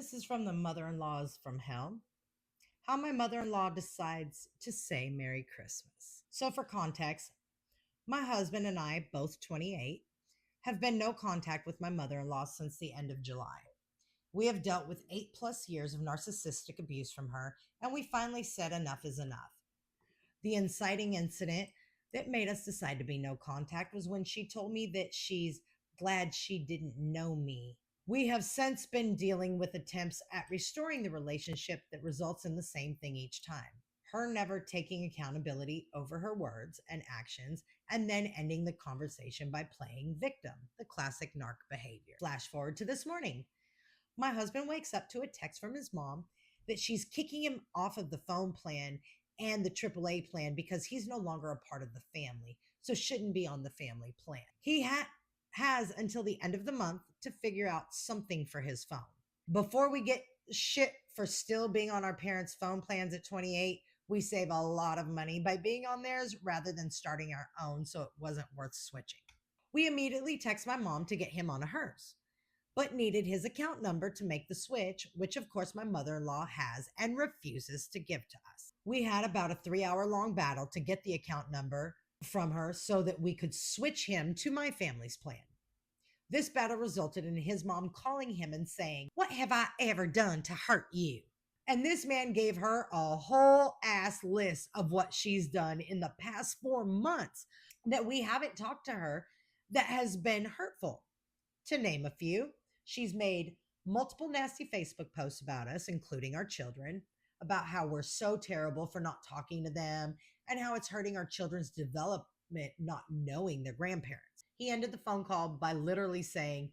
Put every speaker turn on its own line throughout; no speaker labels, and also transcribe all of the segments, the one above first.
This is from the Mother in Laws from Hell. How my mother in law decides to say Merry Christmas. So, for context, my husband and I, both 28, have been no contact with my mother in law since the end of July. We have dealt with 8+ years of narcissistic abuse from her, and we finally said enough is enough. The inciting incident that made us decide to be no contact was when she told me that she's glad she didn't know me. We have since been dealing with attempts at restoring the relationship that results in the same thing each time. Her never taking accountability over her words and actions, and then ending the conversation by playing victim, the classic narc behavior. Flash forward to this morning. My husband wakes up to a text from his mom that she's kicking him off of the phone plan and the AAA plan because he's no longer a part of the family, so shouldn't be on the family plan. Has until the end of the month to figure out something for his phone. Before we get shit for still being on our parents' phone plans at 28, we save a lot of money by being on theirs rather than starting our own, so it wasn't worth switching. We immediately text my mom to get him on a hers, but needed his account number to make the switch, which of course my mother in law has and refuses to give to us. We had about a 3 hour long battle to get the account number from her so that we could switch him to my family's plan. This battle resulted in his mom calling him and saying, "What have I ever done to hurt you?" And this man gave her a whole ass list of what she's done in the past 4 months that we haven't talked to her that has been hurtful. To name a few, she's made multiple nasty Facebook posts about us, including our children, about how we're so terrible for not talking to them and how it's hurting our children's development not knowing their grandparents. He ended the phone call by literally saying,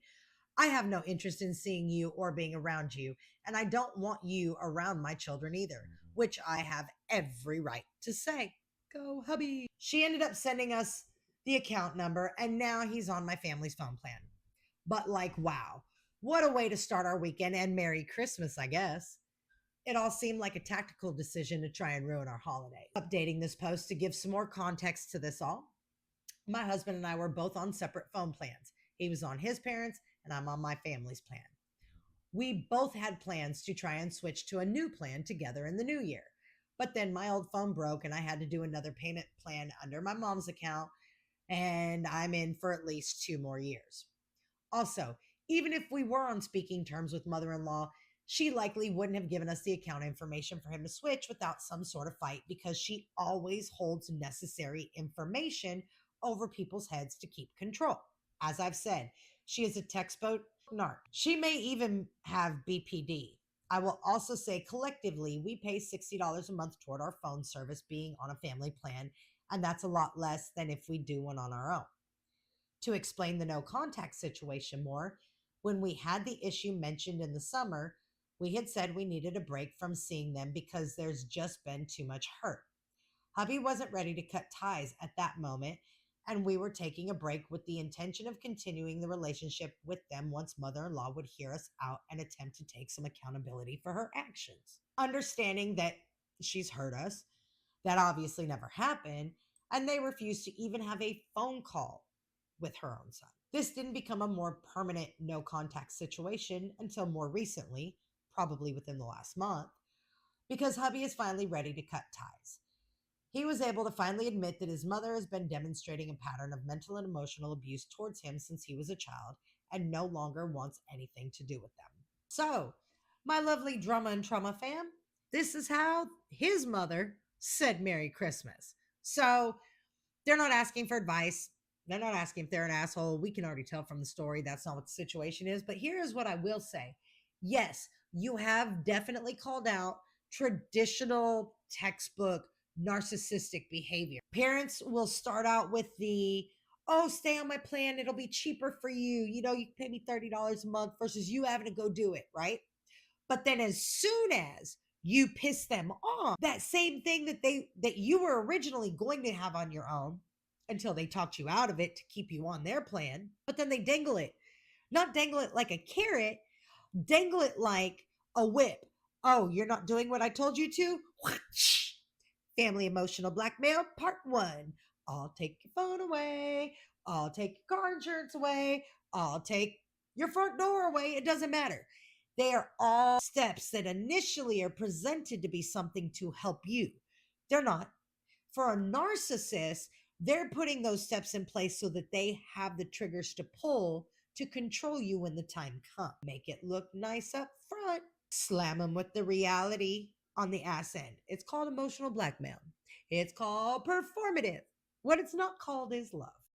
"I have no interest in seeing you or being around you, and I don't want you around my children either," which I have every right to say. Go, hubby. She ended up sending us the account number, and now he's on my family's phone plan. But like, wow, what a way to start our weekend and Merry Christmas, I guess. It all seemed like a tactical decision to try and ruin our holiday. Updating this post to give some more context to this all. My husband and I were both on separate phone plans. He was on his parents and I'm on my family's plan. We both had plans to try and switch to a new plan together in the new year. But then my old phone broke and I had to do another payment plan under my mom's account, and I'm in for at least 2 more years. Also, even if we were on speaking terms with mother in law, she likely wouldn't have given us the account information for him to switch without some sort of fight because she always holds necessary information over people's heads to keep control. As I've said, she is a textbook narc. She may even have BPD. I will also say collectively, we pay $60 a month toward our phone service being on a family plan, and that's a lot less than if we do one on our own. To explain the no contact situation more, when we had the issue mentioned in the summer, we had said we needed a break from seeing them because there's just been too much hurt. Hubby wasn't ready to cut ties at that moment, and we were taking a break with the intention of continuing the relationship with them once mother in law would hear us out and attempt to take some accountability for her actions. Understanding that she's hurt us, that obviously never happened, and they refused to even have a phone call with her own son. This didn't become a more permanent no contact situation until more recently, probably within the last month, because hubby is finally ready to cut ties. He was able to finally admit that his mother has been demonstrating a pattern of mental and emotional abuse towards him since he was a child and no longer wants anything to do with them. So, my lovely drama and trauma fam, this is how his mother said Merry Christmas. So, they're not asking for advice. They're not asking if they're an asshole. We can already tell from the story that's not what the situation is. But here is what I will say. Yes, you have definitely called out traditional textbook narcissistic behavior. Parents will start out with the, "Oh, stay on my plan. It'll be cheaper for you. You know, you can pay me $30 a month versus you having to go do it," right? But then as soon as you piss them off, that same thing that you were originally going to have on your own until they talked you out of it to keep you on their plan, but then they dangle it. Not dangle it like a carrot, dangle it like a whip. "Oh, you're not doing what I told you to?" Family emotional blackmail part 1. I'll take your phone away. I'll take your car insurance away. I'll take your front door away. It doesn't matter. They are all steps that initially are presented to be something to help you. They're not. For a narcissist, they're putting those steps in place so that they have the triggers to pull to control you when the time comes. Make it look nice up front, slam them with the reality on the ass end. It's called emotional blackmail. It's called performative. What it's not called is love.